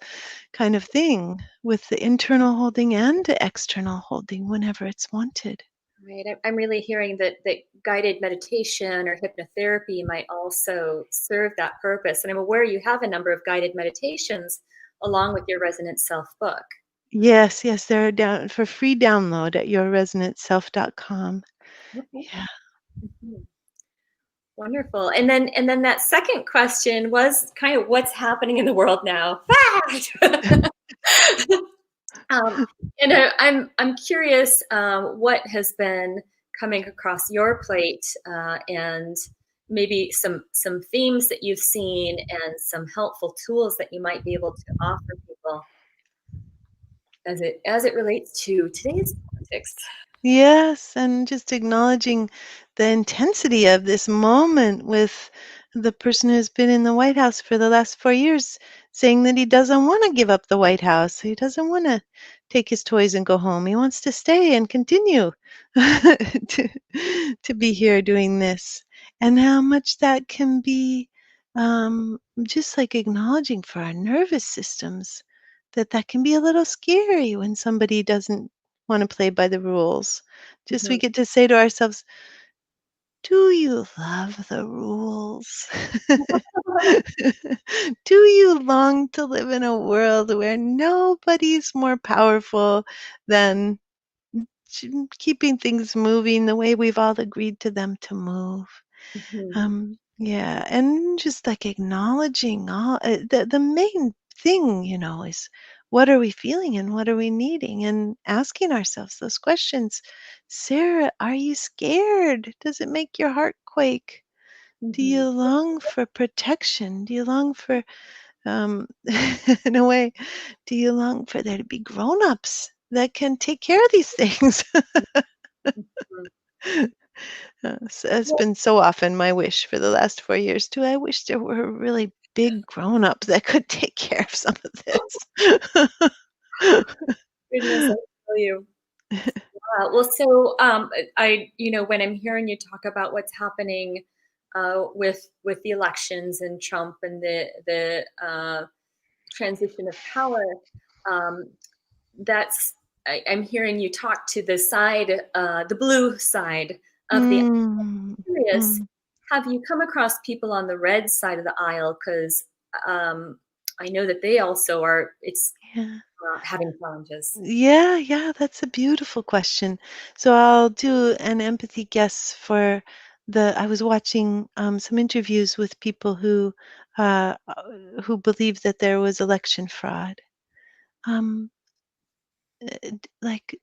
kind of thing, with the internal holding and the external holding whenever it's wanted. Right. I'm really hearing that guided meditation or hypnotherapy might also serve that purpose. And I'm aware you have a number of guided meditations along with your Resonant Self book. Yes, yes, they're down for free download at yourresonantself.com. Okay. Yeah. Mhm. Wonderful. And then that second question was kind of what's happening in the world now. Um, and I'm curious what has been coming across your plate, and maybe some themes that you've seen and some helpful tools that you might be able to offer people as it relates to today's politics. Yes, and just acknowledging the intensity of this moment with the person who's been in the White House for the last 4 years saying that he doesn't want to give up the White House. He doesn't want to take his toys and go home. He wants to stay and continue to, to be here doing this. And how much that can be just like acknowledging for our nervous systems that that can be a little scary when somebody doesn't want to play by the rules. Just we Mhm. get to say to ourselves, do you love the rules? Do you long to live in a world where nobody's more powerful than keeping things moving the way we've all agreed to them to move? Mhm. Yeah, and just like acknowledging all the main thing, is what are we feeling and what are we needing, and asking ourselves those questions. Sarah, are you scared? Does it make your heart quake? Do Mhm. you long for protection? Do you long for, in a way, do you long for there to be grown-ups that can take care of these things? Mhm. It's been so often my wish for the last 4 years too. I wish there were a really big grown-up that could take care of some of this. Goodness, I tell you. Well, so when I'm hearing you talk about what's happening with the elections and Trump and the transition of power, um, I'm hearing you talk to the blue side of the. Mm, Curious, mm, have you come across people on the red side of the aisle? Because um, I know that they also are. It's yeah. having challenges. Yeah, yeah, that's a beautiful question. So I'll do an empathy guess for I was watching some interviews with people who believe that there was election fraud. Um, like,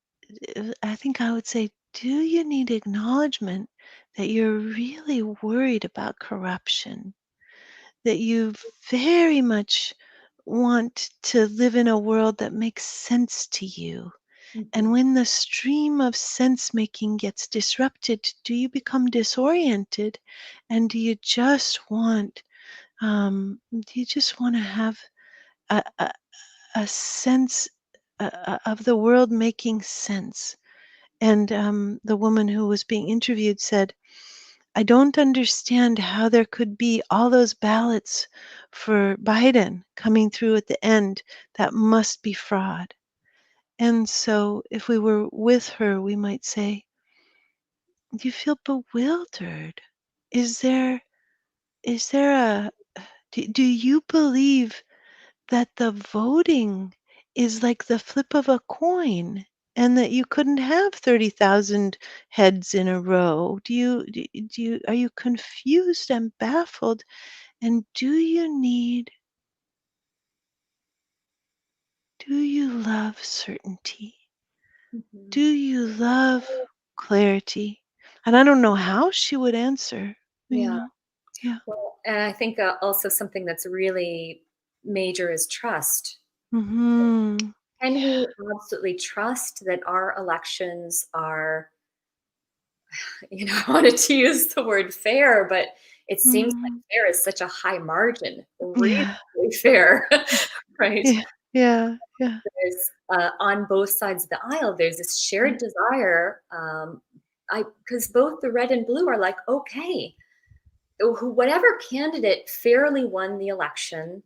I think I would say, do you need acknowledgement that you're really worried about corruption? That you very much want to live in a world that makes sense to you? And Mhm. when the stream of sense making gets disrupted, do you become disoriented? And do you just want to have a sense of the world making sense? And the woman who was being interviewed said, I don't understand how there could be all those ballots for Biden coming through at the end. That must be fraud. And so if we were with her, we might say, you feel bewildered. Is there is there a do you believe that the voting is like the flip of a coin and that you couldn't have 30,000 heads in a row? Are you confused and baffled? And do you love certainty? Do Mhm. you love clarity? And I don't know how she would answer, you Yeah. know. Yeah. Well, and I think also something that's really major is trust. Mhm. Can Yeah. we absolutely trust that our elections are, I wanted to use the word fair, but it seems like Mhm. fair is such a high margin, Yeah. reasonably fair, right? Yeah. Yeah. Yeah. There's on both sides of the aisle, there's this shared desire. I Because both the red and blue are like, okay, whatever candidate fairly won the election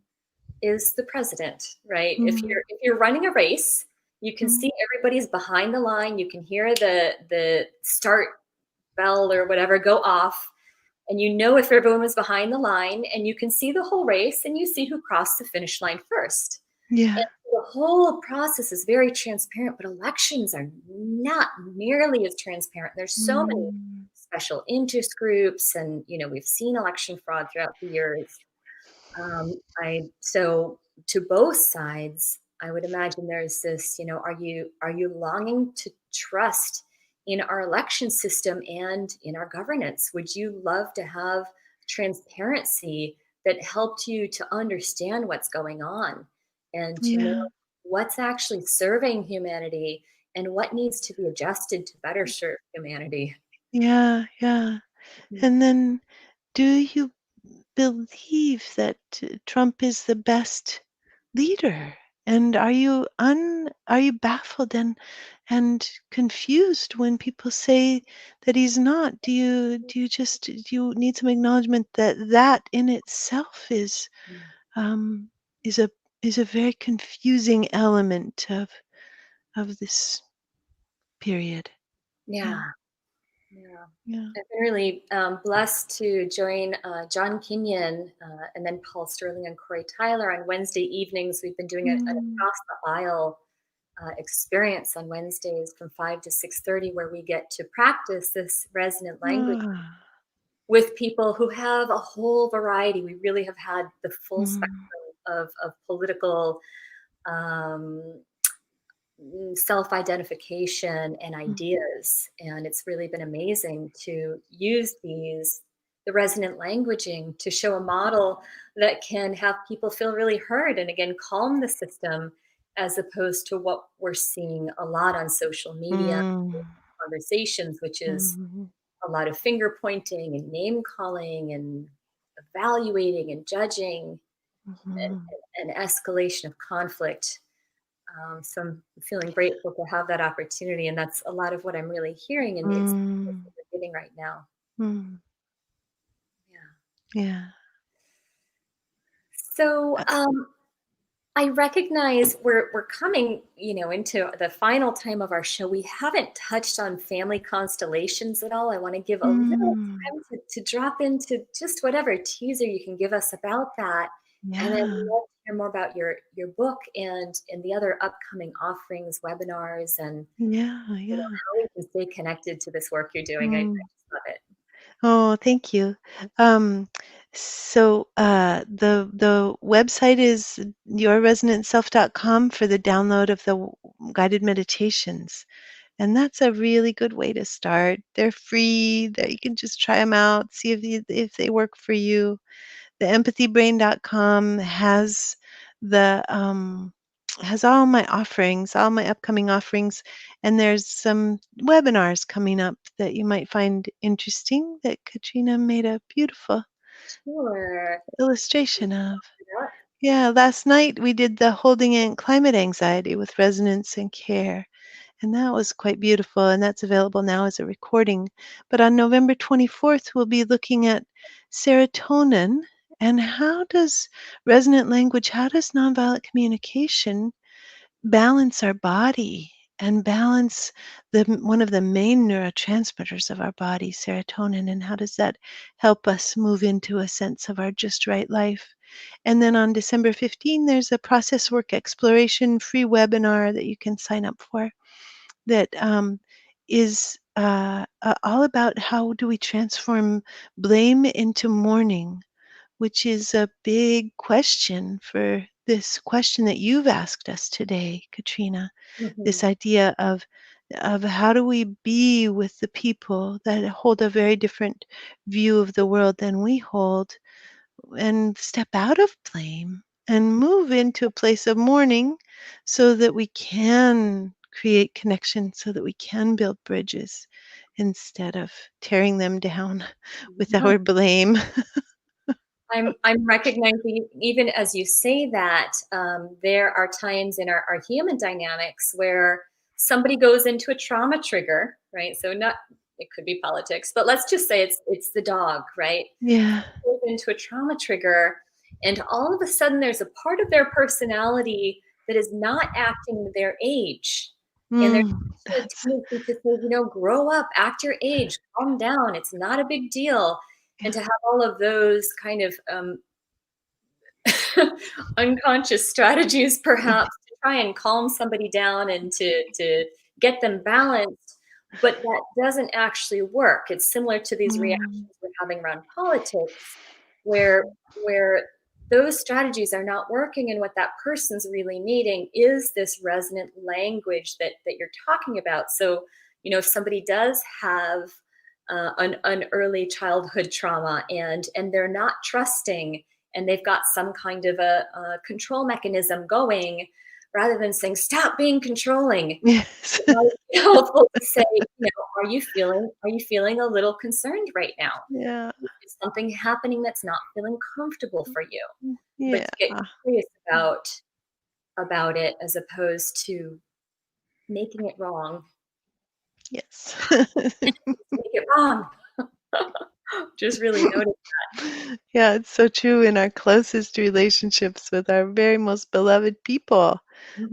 is the president, right? Mhm. If you're running a race, you can Mhm. see everybody's behind the line. You can hear the start bell or whatever go off, and you know if everyone was behind the line, and you can see the whole race, and you see who crossed the finish line first. And Yeah. the whole process is very transparent, but elections are not nearly as transparent. There's so many Mm. special interest groups, and we've seen election fraud throughout the years. I so to both sides, I would imagine there's this, are you longing to trust in our election system and in our governance? Would you love to have transparency that helped you to understand what's going on and to know Yeah. what's actually serving humanity and what needs to be adjusted to better serve humanity? Yeah. Yeah. Mm. And then, do you believe that Trump is the best leader? And are you baffled and confused when people say that he's not? Do you need some acknowledgement that that in itself um is a is a very confusing element of this period? Yeah. Yeah. Yeah. Yeah. I've been really blessed to join John Kenyon and then Paul Sterling and Corey Tyler on Wednesday evenings. We've been doing an Mm. across the aisle experience on Wednesdays from 5 to 6:30, where we get to practice this resonant language Ah. with people who have a whole variety. We really have had the full spectrum Mm. of political um, self-identification and Mm. ideas, and it's really been amazing to use the resonant languaging to show a model that can have people feel really heard and again calm the system, as opposed to what we're seeing a lot on social media Mm. conversations, which is Mhm. a lot of finger pointing and name calling and evaluating and judging Mhm. and escalation of conflict. So I'm feeling grateful to have that opportunity, and that's a lot of what I'm really hearing in the experience Mm. that we're getting right now. Mm. Yeah. Yeah. So Uh, I recognize we're coming, into the final time of our show. We haven't touched on family constellations at all. I want to give a little mm. time to drop into just whatever teaser you can give us about that, and then Yeah. we'll hear more about your book and the other upcoming offerings, webinars, and Yeah. Yeah. how we can stay connected to this work you're doing. I Mm. just love it. Oh, thank you. Um, the website is yourresonantself.com for the download of the guided meditations. And that's a really good way to start. They're free. That you can just try them out, see if they work for you. The empathybrain.com the has all my offerings, all my upcoming offerings, and there's some webinars coming up that you might find interesting that Katrina made a beautiful Sure. illustration of. Yeah. Yeah, last night we did the holding in climate anxiety with resonance and care. And that was quite beautiful, and that's available now as a recording. But on November 24th, we'll be looking at serotonin and how does nonviolent communication balance our body and balance one of the main neurotransmitters of our body, serotonin, and how does that help us move into a sense of our just right life? And then on December 15th, there's a process work exploration free webinar that you can sign up for that is all about how do we transform blame into mourning, which is a big question for this question that you've asked us today, Katrina. This Mhm. idea of how do we be with the people that hold a very different view of the world than we hold, and step out of blame and move into a place of mourning so that we can create connection, so that we can build bridges instead of tearing them down with Yeah. our blame. I'm recognizing, even as you say that, there are times in our human dynamics where somebody goes into a trauma trigger, right? So not it could be politics, but let's just say it's the dog, right? Yeah. Goes into a trauma trigger, and all of a sudden there's a part of their personality that is not acting their age. And there's actually That's a tendency to say, grow up, act your age, calm down, it's not a big deal. And yeah. to have all of those kind of unconscious strategies, perhaps, to try and calm somebody down and to get them balanced, but that doesn't actually work. It's similar to these reactions Mm, we're having around politics, where those strategies are not working, and what that person's really needing is this resonant language that you're talking about. So, if somebody does have an early childhood trauma, and they're not trusting, and they've got some kind of a control mechanism going, rather than saying, stop being controlling, Yes. it might be helpful to say, are you feeling a little concerned right now? Yeah. Is something happening that's not feeling comfortable for you? But Yeah. to get curious about it, as opposed to making it wrong. Yes. Make it wrong. Just really notice. Yeah, it's so true in our closest relationships with our very most beloved people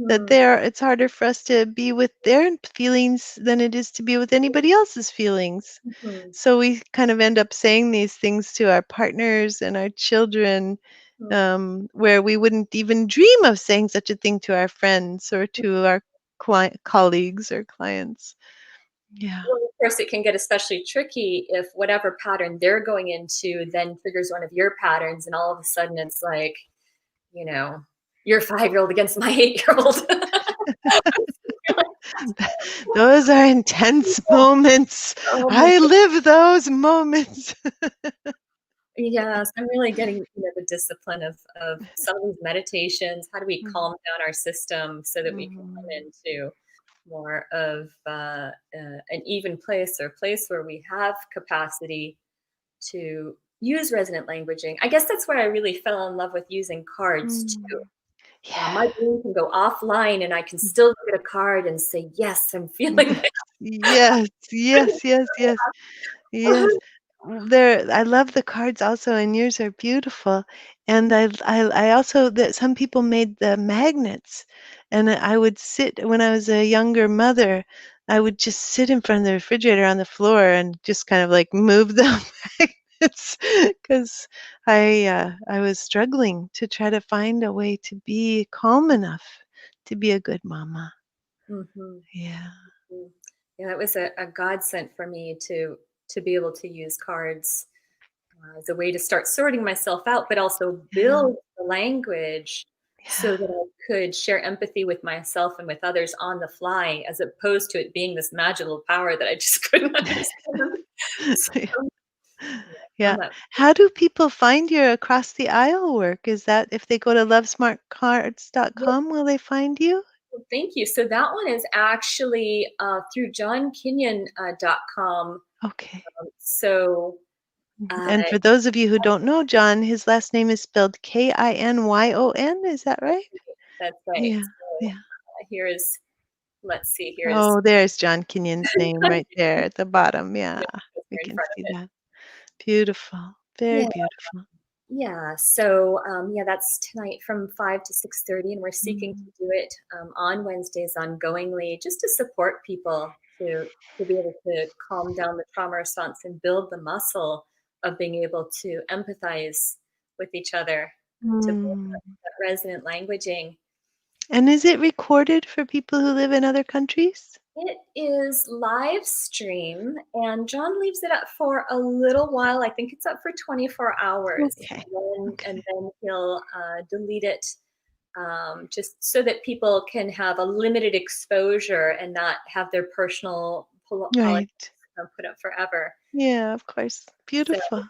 that Mhm, it's harder for us to be with their feelings than it is to be with anybody else's feelings. mhm, So we kind of end up saying these things to our partners and our children, mhm. where we wouldn't even dream of saying such a thing to our friends or to our colleagues or clients. Yeah. Well, of course, it can get especially tricky if whatever pattern they're going into then triggers one of your patterns, and all of a sudden it's like, you know, your 5-year-old against my 8-year-old. Those are intense moments. Oh my I god. live those moments. Yes, I'm really getting, the discipline of some of these meditations. How do we Mhm. calm down our system so that we can come Mhm. into more of an even place, or a place where we have capacity to use resonant languaging. I guess that's where I really fell in love with using cards too. Mm. My Yeah. brain can go offline, and I can still look at a card and say, "Yes, I'm feeling Yes. Yes. Yes. Yes. Yes. this." Yes. I love the cards also, and yours are beautiful. And I also that some people made the magnets, and I would sit when I was a younger mother. I would just sit in front of the refrigerator on the floor and just kind of like move the magnets because I was struggling to try to find a way to be calm enough to be a good mama. Mhm. Yeah. Mm. Yeah, it was a godsend for me to be able to use cards as a way to start sorting myself out, but also Yeah. build the language so Yeah. that I could share empathy with myself and with others on the fly, as opposed to it being this magical power that I just couldn't understand. So, Yeah. found that. How do people find your across the aisle work? Is that if they go to Yeah, lovesmartcards.com, will they find you? well, thank you. So that one is actually through johnkenyon.com. Okay. So Mhm. uh, And for those of you who don't know John, his last name is spelled Kinyon, is that right? that's right. Yeah. So Yeah. here's, let's see, here's Oh, there's John Kenyon's name right there at the bottom. Yeah. We in can front see of it. that. Beautiful. Very Yeah, beautiful. yeah. So yeah, that's tonight from 5 to 6:30, and we're seeking to Mm. do it on Wednesdays ongoingly, just to support people to be able to calm down the trauma response and build the muscle of being able to empathize with each other, to build Mm. that resonant languaging. And is it recorded for people who live in other countries? It is live stream, and John leaves it up for a little while. I think it's up for 24 hours, Okay. and Okay. then he'll delete it, just so that people can have a limited exposure and not have their personal politics Right. put up forever. Yeah, of course. So Beautiful.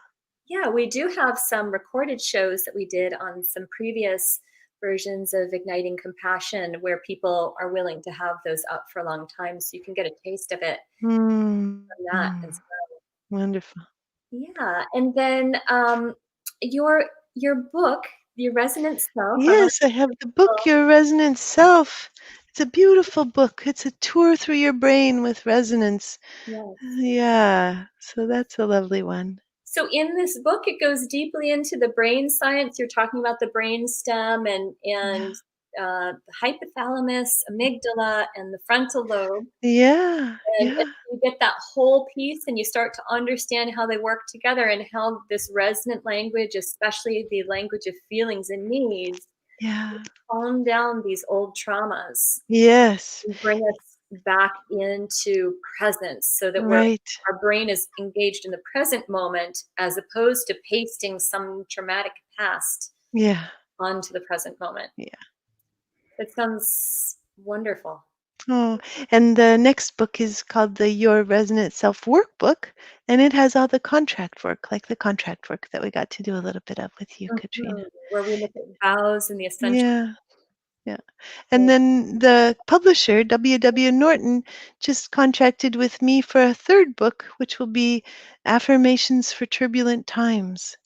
yeah, we do have some recorded shows that we did on some previous versions of Igniting Compassion, where people are willing to have those up for a long time, so you can get a taste of it Mm, from that mm, as wonderful. well. Yeah, and then your book, Your Resonant Self. I want Yes, I have the book, to. Your Resonant Self. It's a beautiful book. It's a tour through your brain with resonance. Yes. Yeah, so that's a lovely one. So in this book, it goes deeply into the brain science. You're talking about the brain stem, and Yeah. the hypothalamus, amygdala, and the frontal lobe. Yeah, And yeah, you get that whole piece, and you start to understand how they work together, and how this resonant language, especially the language of feelings and needs, yeah. calm down these old traumas Yes, and bring us back into presence, so that right. our brain is engaged in the present moment, as opposed to pasting some traumatic past Yeah. on to the present moment. Yeah. It sounds wonderful. Oh, and the next book is called the Your Resonant Self workbook, and it has all the contract work, like the contract work that we got to do a little bit of with you, Katrina. Where we look at vows and the essential. Yeah, yeah. And then the publisher, W. Norton, just contracted with me for a third book, which will be Affirmations for Turbulent Times.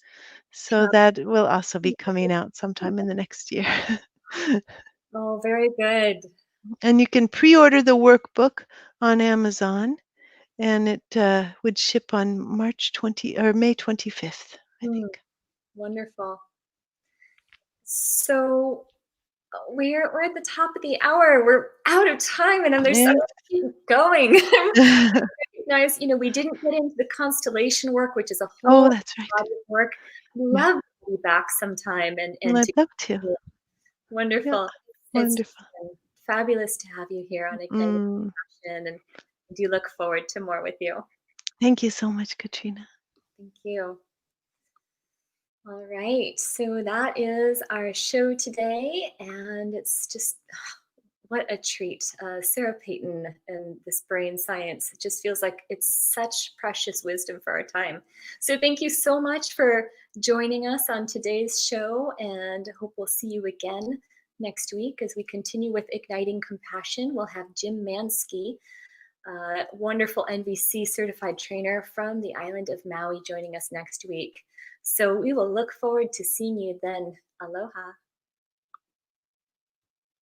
So that will also be coming out sometime in the next year. Oh, very good. And you can pre-order the workbook on Amazon, and it would ship on March 20 or May 25th, I Hmm, think. wonderful. So we're at the top of the hour. We're out of time, and then there's so Yeah. much to keep going. Nice. We didn't get into the constellation work, which is a Oh, whole that's right. body of work. I'd Yeah. love to be back sometime and I'd to love to. Yeah. wonderful. It's Wonderful. been fabulous to have you here on Igniting Mm. Passion, and I do look forward to more with you. Thank you so much, Katrina. Thank you. All right, so that is our show today, and it's just what a treat. Sarah Peyton and this brain science, it just feels like it's such precious wisdom for our time. So thank you so much for joining us on today's show, and I hope we'll see you again next week as we continue with Igniting Compassion. We'll have Jim Mansky, wonderful NVC certified trainer from the island of Maui, joining us next week. So we will look forward to seeing you then. Aloha.